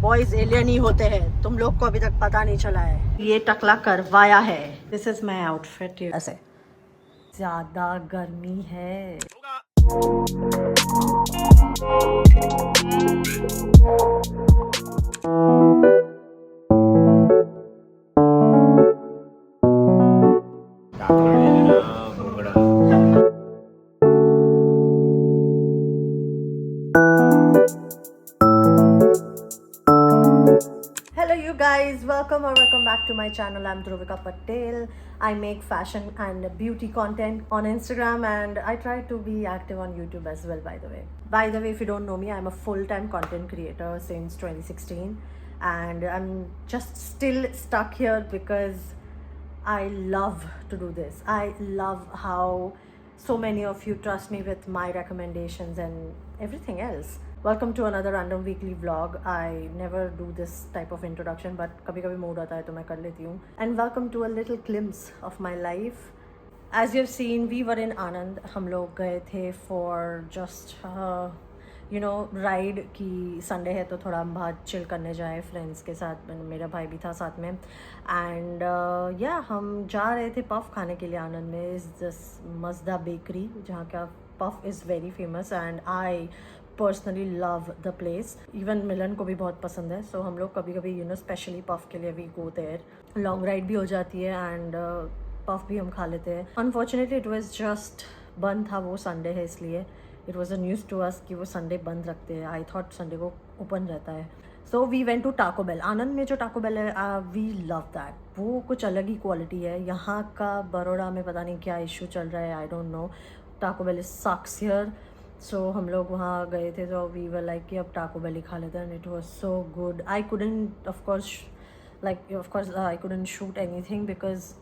Boys alien ही होते हैं, तुम लोग को अभी तक पता नहीं चला है। ये टकला करवाया है। This is my outfit. ऐसे ज्यादा गर्मी है। Hello you guys, welcome back to my channel. I'm Dhruvika Patel. I make fashion and beauty content on Instagram and I try to be active on YouTube as well, by the way. If you don't know me, I'm a full-time content creator since 2016 and I'm just still stuck here because I love to do this. I love how so many of you trust me with my recommendations and everything else. Welcome to another random weekly vlog. I never do this type of introduction, but कभी कभी mood आता है तो मैं कर लेती हूँ. And welcome to a little glimpse of my life. As you've seen, we were in Anand. हम लोग गए थे for just राइड की. संडे है तो थोड़ा हम बाहर चिल करने जाए फ्रेंड्स के साथ. मेरा भाई भी था साथ में एंड हम जा रहे थे पफ खाने के लिए. आनंद में इज़ दिस मज़दा बेकरी जहाँ का puff is very famous and I personally love the place. Even Milan को भी बहुत पसंद है. सो हम लोग कभी कभी स्पेशली पफ के लिए we go there. Long ride भी हो जाती है एंड पफ भी हम खा लेते हैं. अनफॉर्चुनेटली इट वाज जस्ट बंद था. वो संडे है इसलिए it was a news to us कि वो संडे बंद रखते हैं. आई थॉट संडे को ओपन रहता है. So we went to Taco Bell. Anand में जो टाको बेल है वी लव दैट. वो कुछ अलग ही क्वालिटी है. यहाँ का बड़ौदा में पता नहीं क्या इशू चल रहा है. I don't know. Taco Bell is sucks here. So हम लोग वहाँ गए थे तो वी वर लाइक कि अब टाको बेल ही खा लेते हैं. And it was so good. I couldn't of course I couldn't shoot anything because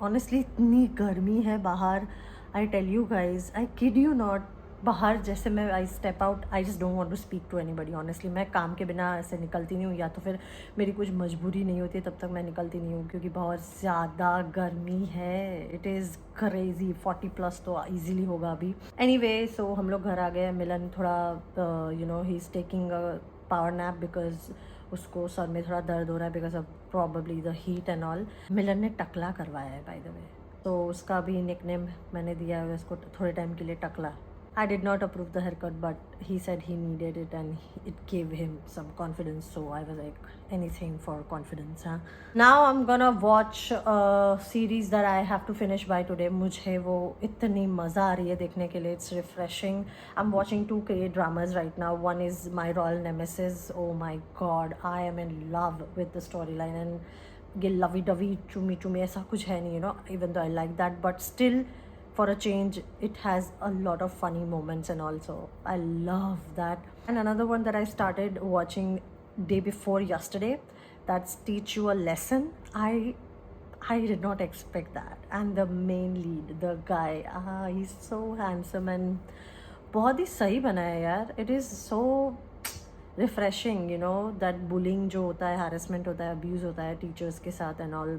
honestly इतनी गर्मी है बाहर. I tell you guys, I kid you not. बाहर जैसे मैं I step out, I just don't want to speak to anybody. Honestly मैं काम के बिना ऐसे निकलती नहीं हूँ, या तो फिर मेरी कुछ मजबूरी नहीं होती तब तक मैं निकलती नहीं हूँ क्योंकि बहुत ज़्यादा गर्मी है. It is crazy. 40+ तो ईजिली होगा अभी. एनीवे सो हम लोग घर आ गए. मिलन थोड़ा ही is taking a power nap because उसको सर में थोड़ा दर्द हो रहा है because of probably the heat and all. Milan ने टकला करवाया है बाय द वे. तो उसका भी निकनेम मैंने दिया है उसको थोड़े टाइम के लिए, टकला. I did not approve the haircut, but he said he needed it and it gave him some confidence. So I was like, anything for confidence, huh? Now I'm gonna watch a series that I have to finish by today. मुझे वो इतनी मज़ा आ रही है देखने के लिए. It's refreshing. I'm watching 2 Korean dramas right now. One is My Royal Nemesis. Oh my God, I am in love with the storyline and ये lovey-dovey chumi ऐसा कुछ है नहीं, even though I like that, but still for a change it has a lot of funny moments and also I love that. And another one that I started watching day before yesterday, that's Teach You a Lesson. I did not expect that. And the main lead, the guy, he's so handsome and बहुत ही सही बना है यार. It is so refreshing, that bullying जो होता है, harassment होता है, abuse होता है teachers के साथ and all.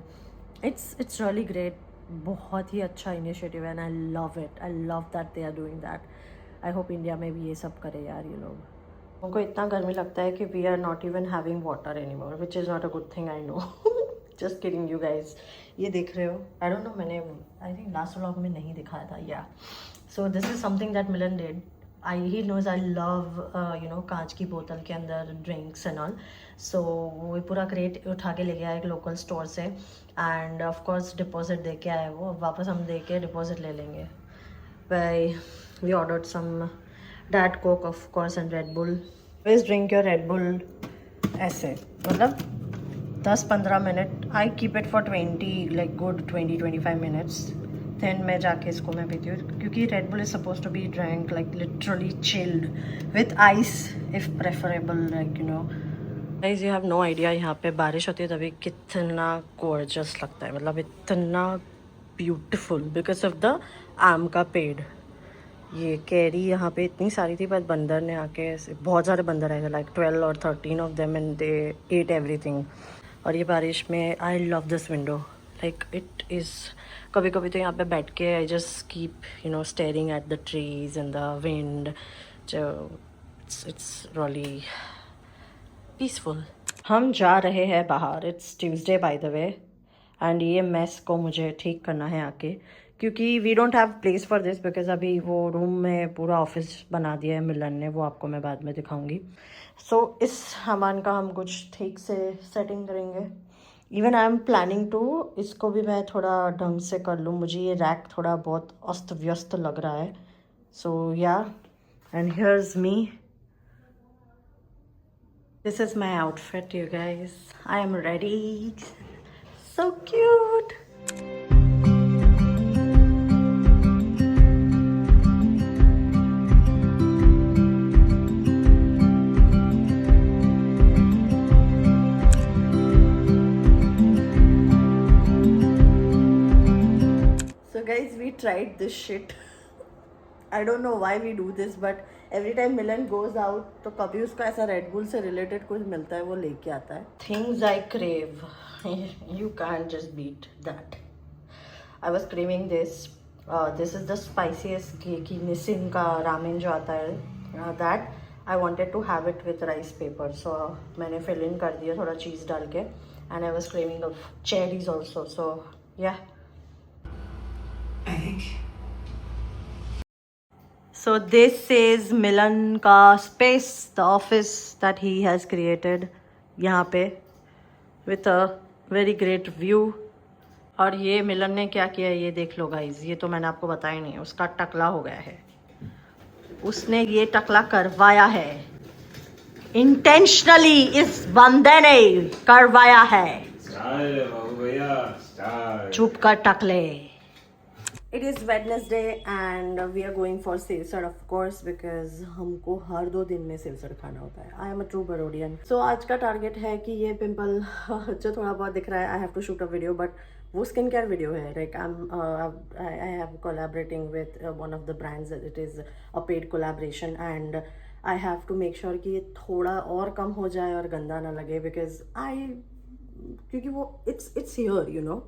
It's really great. बहुत ही अच्छा इनिशिएटिव है and I love it. I love that they are doing that. I hope India में भी ये सब करे यार ये लोग. उनको इतना गर्मी लगता है कि we are not even having water anymore, which is not a good thing. I know. Just kidding you guys. ये देख रहे हो, आई डोंट नो, मैंने आई थिंक लास्ट व्लॉग में नहीं दिखाया था. Yeah so this is something that Milan did. He knows I love कांच की बोतल के अंदर ड्रिंक्स एंड ऑल. सो वो पूरा क्रेट उठा के ले गया एक लोकल स्टोर से एंड ऑफ कोर्स डिपॉजिट दे के आए. वो वापस हम दे के डिपॉजिट ले लेंगे. We ordered some diet Coke of course and Red Bull. Please drink your Red Bull ऐसे, मतलब 10-15 minute. I keep it for 20-25 minutes. Then मैं जाके इसको मैं पीती हूँ क्योंकि Red Bull is suppose to be drank like literally chilled with ice if preferable, guys you have no idea. यहाँ पे बारिश होती है तभी कितना गॉर्जियस लगता है, मतलब इतना ब्यूटीफुल बिकॉज ऑफ द आम का पेड़. ये कैरी यहाँ पे इतनी सारी थी बट बंदर ने आके बहुत सारे बंदर आए थे, लाइक 12 और 13 of them and they ate everything. और ये बारिश में I love this window. Like it is, कभी कभी तो यहाँ पे बैठ के I just keep staring at the trees and the wind. It's really peaceful. हम जा रहे हैं बाहर. It's Tuesday by the way. And ये मेस को मुझे ठीक करना है आके, क्योंकि we don't have place for this because अभी वो रूम में पूरा ऑफिस बना दिया है मिलन ने. वो आपको मैं बाद में दिखाऊंगी. सो इस सामान का हम कुछ ठीक से सेटिंग करेंगे. Even I am planning to इसको भी मैं थोड़ा ढंग से कर लूँ. मुझे ये रैक थोड़ा बहुत अस्त व्यस्त लग रहा है. So yeah, and here's me. This is my outfit, you guys. I am ready. So cute. So guys, we tried this shit. I don't know why we do this, but every time Milan goes out, तो कभी उसको ऐसा Red Bull से related कुछ मिलता है, वो लेके आता है. Things I crave, you can't just beat that. I was craving this. This is the spiciest की Nissin का ramen जो आता है. That I wanted to have it with rice paper, so मैंने fill in कर दिया थोड़ा cheese डाल के. And I was craving of cherries also, so yeah. I think. So this is Milan का space, the office that he has created यहाँ पे with a very great view. और ये मिलन ने क्या किया है ये देख लो गाइज. ये तो मैंने आपको बताया नहीं, उसका टकला हो गया है. उसने ये टकला करवाया है इंटेंशनली. इस बंदे ने करवाया है. चुप कर टकले. It is Wednesday and we are going for Silsad of course because हमको हर 2 दिन में सिलसड़ खाना होता है. I am a true Barodian. So आज का टारगेट है कि ये पिंपल जो थोड़ा बहुत दिख रहा है, I have to shoot a video, but वो स्किन केयर वीडियो है. Like I have collaborating with one of the brands. It is a paid collaboration and I have to make sure कि ये थोड़ा और कम हो जाए और गंदा ना लगे because क्योंकि वो it's here, you know.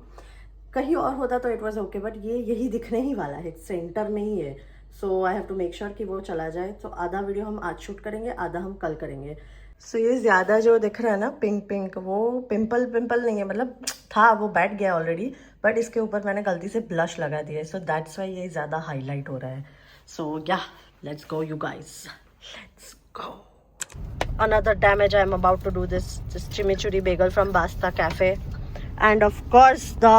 कहीं और होता तो इट वॉज ओके, बट ये यही दिखने ही वाला है, सेंटर में ही है. So I have to make sure कि वो चला जाए. तो आधा वीडियो हम आज शूट करेंगे, आधा हम कल करेंगे. सो ये ज़्यादा जो दिख रहा है ना पिंक पिंक, वो पिंपल नहीं है, मतलब था वो बैठ गया ऑलरेडी, बट इसके ऊपर मैंने गलती से ब्लश लगा दिया है. सो दैट्स वाई ये ज़्यादा हाईलाइट हो रहा है. सो या, let's go you guys, let's go. Another damage I am about to do this chimichurri bagel from Basta Cafe, and of course the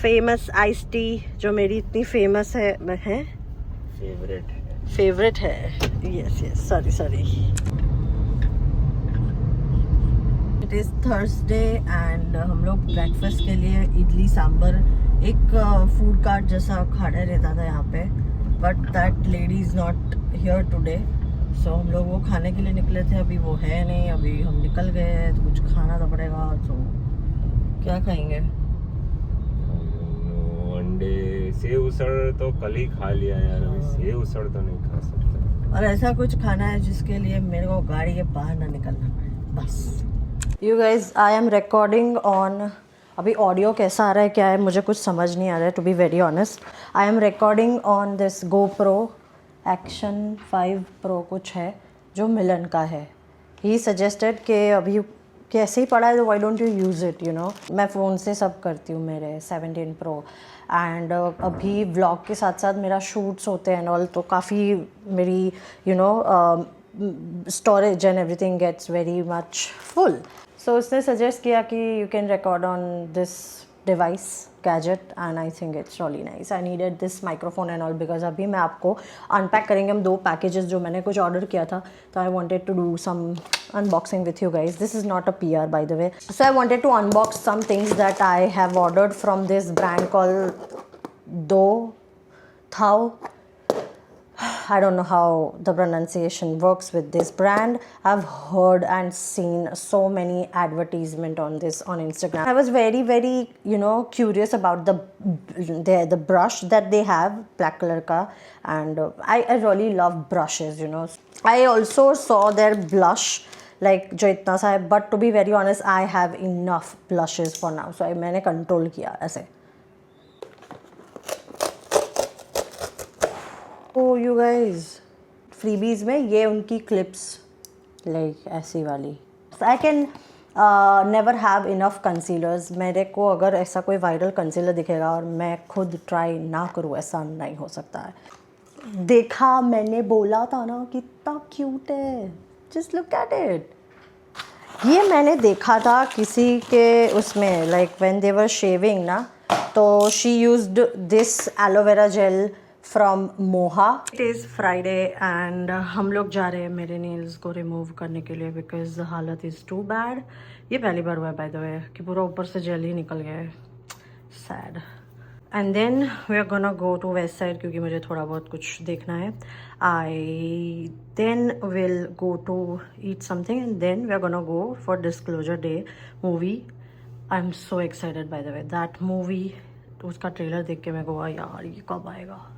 famous ice tea जो मेरी इतनी famous है फेवरेट है. Yes sorry. It is Thursday and हम लोग breakfast के लिए इडली सांबर एक फूड कार्ट जैसा खड़ा रहता था यहाँ पे, but that lady is not here today. So हम लोग वो खाने के लिए निकले थे. अभी वो है नहीं, अभी हम निकल गए हैं तो कुछ खाना तो पड़ेगा. तो क्या खाएंगे? अंडे सेव उसड़ तो कल ही खा लिया यार. अभी सेव उसड़ तो नहीं खा सकता. और ऐसा कुछ खाना है जिसके लिए मेरे को गाड़ी के बाहर ना निकलना पड़े बस. You guys, I am recording on. अभी ऑडियो कैसा आ रहा है क्या है मुझे कुछ समझ नहीं आ रहा है, to be very honest. I am recording on this GoPro Action 5 Pro कुछ है जो मिलन का है. ही सजेस्टेड कि अभी कैसे ही पड़ा है तो why don't you use it, you know. मैं फ़ोन से सब करती हूँ मेरे 17 Pro एंड अभी व्लॉग के साथ साथ मेरा शूट्स होते हैं ऑल, तो काफ़ी मेरी you know storage and everything gets very much full. So उसने सजेस्ट किया कि you can record on this device gadget and I think it's really nice. I needed this microphone and all because अभी मैं आपको unpack करेंगे हम 2 packages जो मैंने कुछ ऑर्डर किया था. तो I wanted to do some unboxing with you guys. This is not a PR by the way. So I wanted to unbox some things that I have ordered from this brand called Do Thao. I don't know how the pronunciation works with this brand. I've heard and seen so many advertisement on this on Instagram. I was very you know curious about the brush that they have, black color ka, and I really love brushes, you know. I also saw their blush like जो इतना सा है, but to be very honest I have enough blushes for now. So मैंने control किया ऐसे. ओ you guys, freebies में ये उनकी क्लिप्स लाइक ऐसी वाली I can never have enough concealers. मेरे को अगर ऐसा कोई वायरल कंसीलर दिखेगा और मैं खुद ट्राई ना करूँ, ऐसा नहीं हो सकता है. देखा, मैंने बोला था ना कितना क्यूट है. Just look at it. ये मैंने देखा था किसी के उसमें, like when they were shaving ना, तो she used this aloe vera gel from मोहा. इट इज़ फ्राइडे एंड हम लोग जा रहे हैं मेरे नेल्स को रिमूव करने के लिए बिकॉज हालत इज़ टू बैड. ये पहली बार हुआ है बाय द वे कि पूरा ऊपर से जेल ही निकल गया है. Sad. And then we are gonna go to west side क्योंकि मुझे थोड़ा बहुत कुछ देखना है. I then will go to eat something and then we are gonna go for Disclosure Day movie. I am so excited by the way that movie. उसका trailer देख के मैं गोवा यार ये कब आएगा.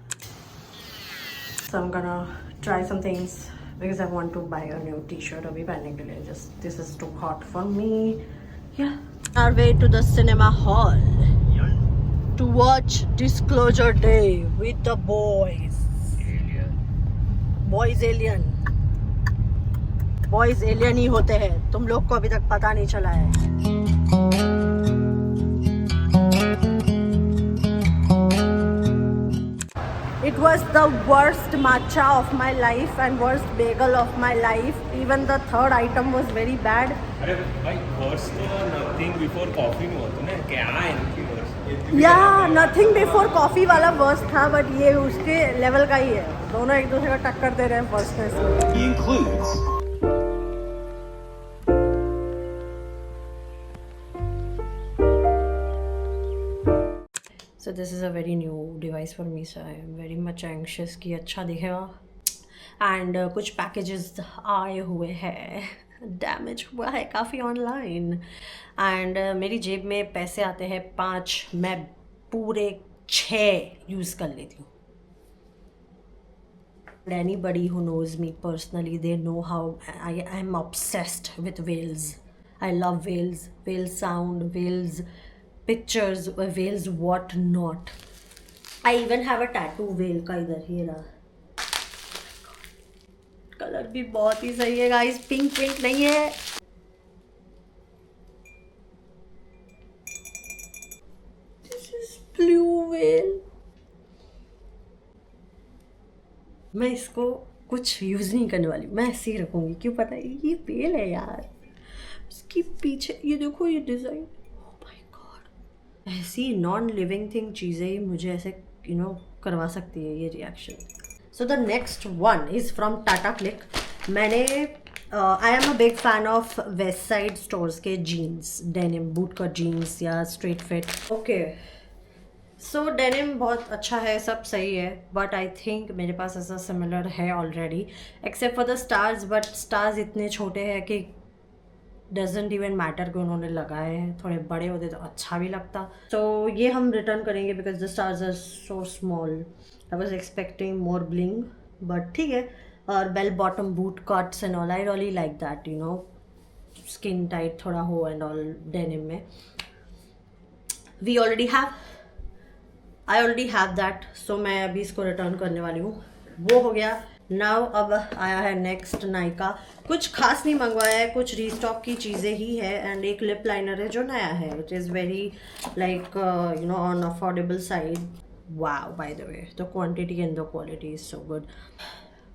So I'm gonna try some things because I want to buy a new t-shirt अभी पहनने के लिए. Just this is too hot for me. Yeah. Our way to the cinema hall to watch Disclosure Day with the boys. Boys alien. Boys alien ही होते हैं. तुम लोग को अभी तक पता नहीं चला है. It was the worst matcha of my life and worst bagel of my life. Even the third item was very bad. अरे भाई वर्स्ट तो नथिंग बिफोर कॉफी में होता ना, क्या है इनकी वर्स्ट. या नथिंग बिफोर कॉफी वाला वर्स्ट था, बट ये उसके लेवल का ही है. दोनों एक दूसरे का टक्कर दे रहे हैं वर्स्टनेस में. So this is a very new device for me, so I am very much anxious कि अच्छा दिखेगा. एंड कुछ पैकेजेस आए हुए हैं. डैमेज हुआ है काफ़ी ऑनलाइन. एंड मेरी जेब में पैसे आते हैं 5, मैं पूरे 6 यूज़ कर लेती हूँ. Anybody who knows me personally, they know how I am obsessed with whales. I love whales, whale sound, whales pictures, whales what not. I even have a tattoo whale का इधर ही रहा. कलर भी बहुत ही सही है गाइस. पिंक नहीं है. This is blue whale. मैं इसको कुछ यूज नहीं करने वाली, मैं ऐसे ही रखूंगी. क्यों पता है, ये whale है यार. उसके पीछे ये देखो, ये डिजाइन. ऐसी नॉन लिविंग थिंग चीज़ें ही मुझे ऐसे करवा सकती है ये reaction. So the next one is from Tata Cliq. मैंने I am a big fan of Westside stores के jeans, denim boot cut jeans या straight fit. Okay, so denim बहुत अच्छा है, सब सही है, बट आई थिंक मेरे पास ऐसा सिमिलर है already except for the stars. But stars इतने छोटे हैं कि डजेंट इवन मैटर कि उन्होंने लगाए हैं. थोड़े बड़े होते तो अच्छा भी लगता. तो ये हम रिटर्न करेंगे because the stars are so small. I was expecting more bling, but ठीक है. और bell bottom boot cuts and all, I really like that. Skin tight थोड़ा हो एंड ऑल डेनिम में. I already have that, so मैं अभी इसको return करने वाली हूँ. वो हो गया. नाउ अब आया है नेक्स्ट नायका. कुछ खास नहीं मंगवाया है, कुछ रीस्टॉक की चीज़ें ही है. एंड एक लिप लाइनर है जो नया है. It is very like on affordable side. Wow, bye the way the quantity and the quality is so good.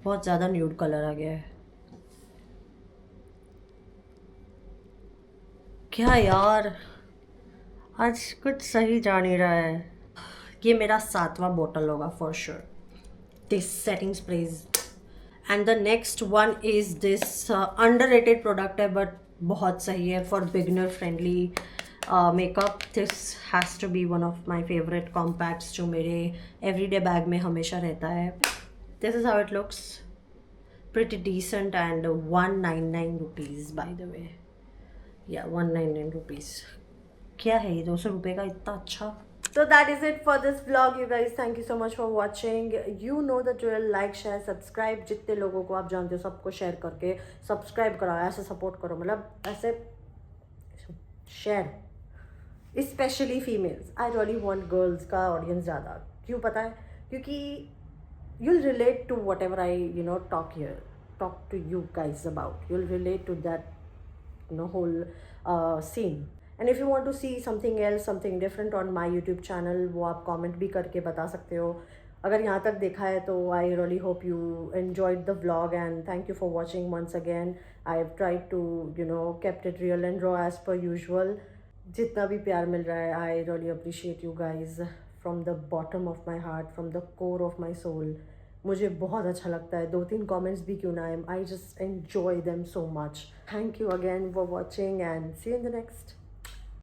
बहुत ज़्यादा न्यूड कलर आ गया है. क्या यार, आज कुछ सही जा नहीं रहा है. ये मेरा 7वां बोतल होगा for sure. This setting sprays. And the next one is this underrated product है बट बहुत सही है for beginner friendly makeup. This has to be one of my favourite compacts जो मेरे एवरीडे बैग में हमेशा रहता है. This is how it looks. Pretty decent and 199 rupees by the way. Yeah 199 rupees. क्या है ये 200 रुपये का इतना अच्छा. So that is it for this vlog, you guys. Thank you so much for watching. You know the drill. Like, share, subscribe. जितने लोगों को आप जानते हो सबको शेयर करके सब्सक्राइब कराओ. ऐसे सपोर्ट करो, मतलब ऐसे share. Specially females. I really want girls का ऑडियंस ज़्यादा. क्यों पता है? क्योंकि you'll relate to whatever I talk to you guys about. You'll relate to that whole scene. And if you want to see something else, something different on my YouTube channel, वो आप comment भी करके बता सकते हो. अगर यहाँ तक देखा है तो I really hope you enjoyed the vlog and thank you for watching once again. I've tried to kept it real and raw as per usual. जितना भी प्यार मिल रहा है, I really appreciate you guys from the bottom of my heart, from the core of my soul. मुझे बहुत अच्छा लगता है. 2-3 कमेंट्स भी क्यों ना आए, I just enjoy them so much. Thank you again for watching and see you in the next.